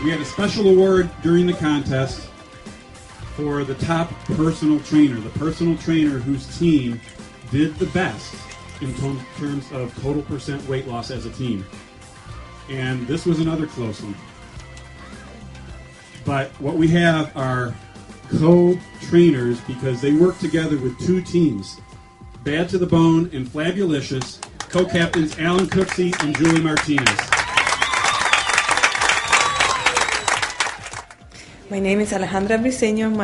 We had a special award during the contest for the top personal trainer, the personal trainer whose team did the best in terms of total percent weight loss as a team. And this was another close one. But what we have are co-trainers because they work together with two teams, Bad to the Bone and Flabulicious, co-captains Alan Cooksey and Julie Martinez. My name is Alejandra Briceño,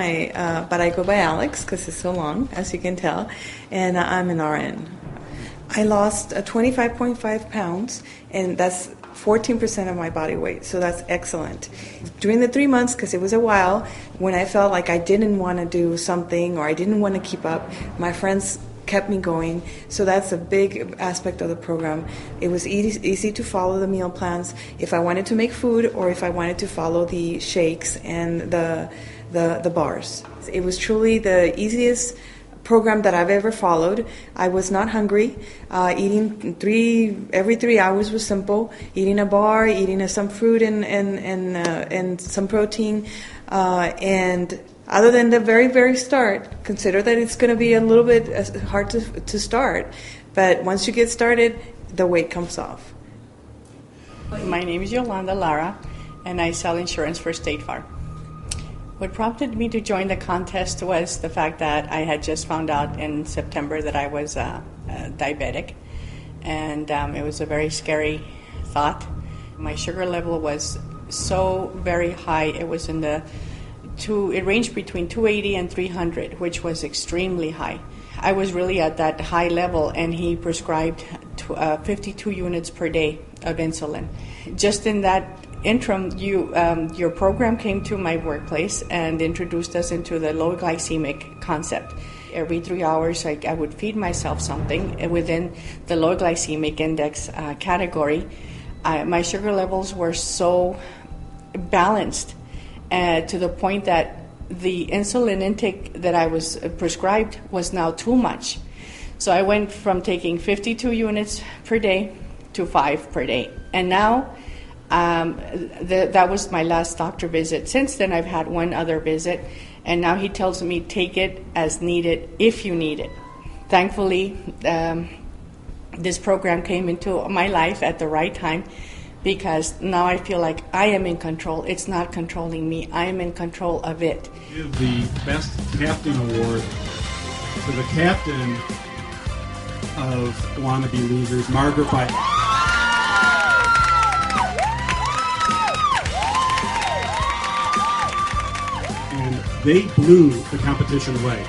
but I go by Alex because it's so long, as you can tell, and I'm an RN. I lost 25.5 pounds, and that's 14% of my body weight, so that's excellent. During the 3 months, because it was a while, when I felt like I didn't want to do something or I didn't want to keep up, my friends kept me going, so that's a big aspect of the program. It was easy to follow the meal plans if I wanted to make food or if I wanted to follow the shakes and the bars. It was truly the easiest program that I've ever followed. I was not hungry. Eating every 3 hours was simple. Eating a bar, eating some fruit and some protein, and other than the very, very start, consider that it's going to be a little bit hard to start. But once you get started, the weight comes off. My name is Yolanda Lara, and I sell insurance for State Farm. What prompted me to join the contest was the fact that I had just found out in September that I was diabetic. And it was a very scary thought. My sugar level was so very high. It was it ranged between 280 and 300, which was extremely high. I was really at that high level, and he prescribed 52 units per day of insulin. Just in that interim, your program came to my workplace and introduced us into the low glycemic concept. Every 3 hours, I would feed myself something within the low glycemic index category. My sugar levels were so balanced to the point that the insulin intake that I was prescribed was now too much. So I went from taking 52 units per day to 5 per day. And now that was my last doctor visit. Since then, I've had one other visit, and now he tells me take it as needed if you need it. Thankfully, this program came into my life at the right time, because now I feel like I am in control. It's not controlling me. I am in control of it. Give the Best Captain Award to the captain of Wannabe Losers, Margaret Bite. And they blew the competition away.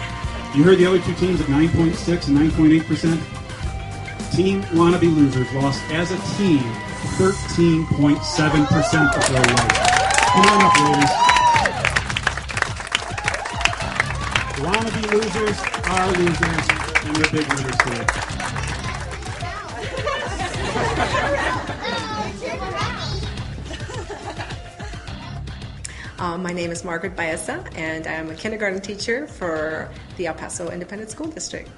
You heard the other two teams at 9.6 and 9.8%. Team Wannabe Losers lost as a team 13.7% of their weight. Come on up, ladies. Wannabe Losers are losers, and they're big winners today. My name is Margaret Baeza, and I am a kindergarten teacher for the El Paso Independent School District.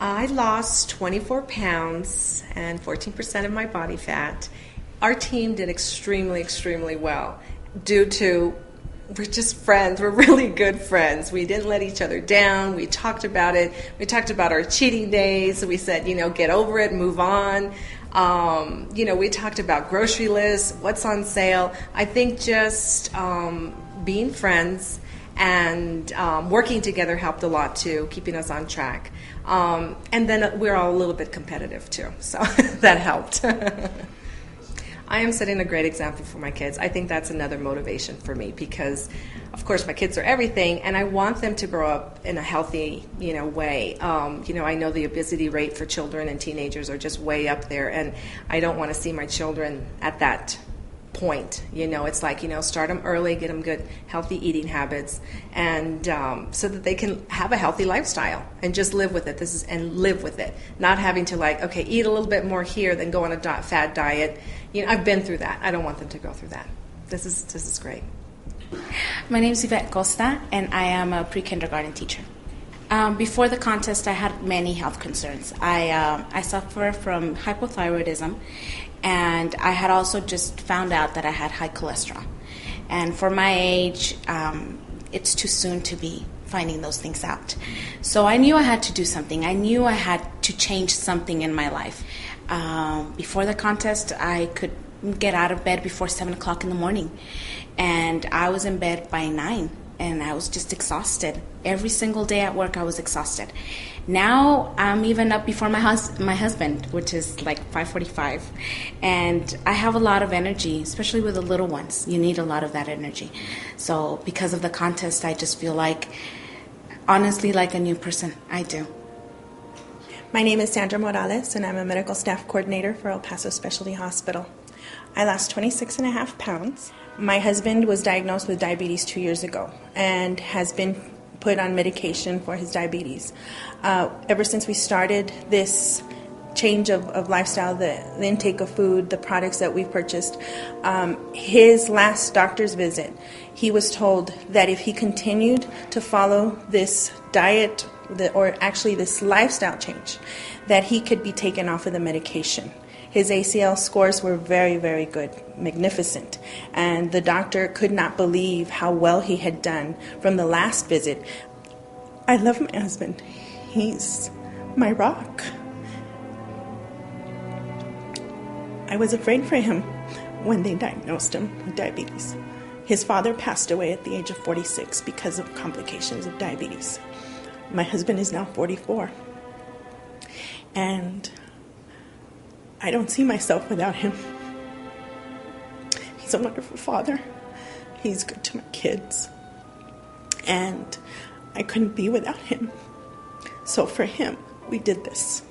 I lost 24 pounds and 14% of my body fat. Our team did extremely well due to we're just friends. We're really good friends. We didn't let each other down. We talked about it. We talked about our cheating days. We said, get over it, move on. We talked about grocery lists, what's on sale. I think just being friends and working together helped a lot too, keeping us on track. And then we're all a little bit competitive too, so that helped. I am setting a great example for my kids. I think that's another motivation for me because, of course, my kids are everything, and I want them to grow up in a healthy, way. I know the obesity rate for children and teenagers are just way up there, and I don't want to see my children at that point. It's like, start them early, get them good, healthy eating habits, and so that they can have a healthy lifestyle and just live with it. Live with it, not having to eat a little bit more here, then go on a fad diet. I've been through that. I don't want them to go through that. This is great. My name is Yvette Costa, and I am a pre-kindergarten teacher. Before the contest, I had many health concerns. I suffer from hypothyroidism, and I had also just found out that I had high cholesterol. And for my age, it's too soon to be finding those things out. So I knew I had to do something. I knew I had to change something in my life. Before the contest, I could get out of bed before 7 o'clock in the morning. And I was in bed by 9, and I was just exhausted. Every single day at work, I was exhausted. Now, I'm even up before my husband, which is like 5:45. And I have a lot of energy, especially with the little ones. You need a lot of that energy. So because of the contest, I just feel like, honestly, like a new person. I do. My name is Sandra Morales, and I'm a medical staff coordinator for El Paso Specialty Hospital. I lost 26 and a half pounds. My husband was diagnosed with diabetes 2 years ago and has been put on medication for his diabetes. Ever since we started this change of lifestyle, the intake of food, the products that we've purchased, his last doctor's visit, he was told that if he continued to follow this diet, or actually this lifestyle change, that he could be taken off of the medication. His ACL scores were very, very good, magnificent, and the doctor could not believe how well he had done from the last visit. I love my husband. He's my rock. I was afraid for him when they diagnosed him with diabetes. His father passed away at the age of 46 because of complications of diabetes. My husband is now 44, and I don't see myself without him. He's a wonderful father. He's good to my kids, and I couldn't be without him. So for him, we did this,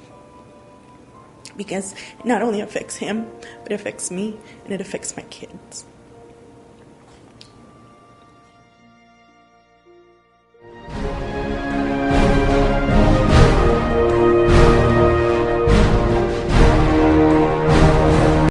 because it not only affects him, but it affects me, and it affects my kids.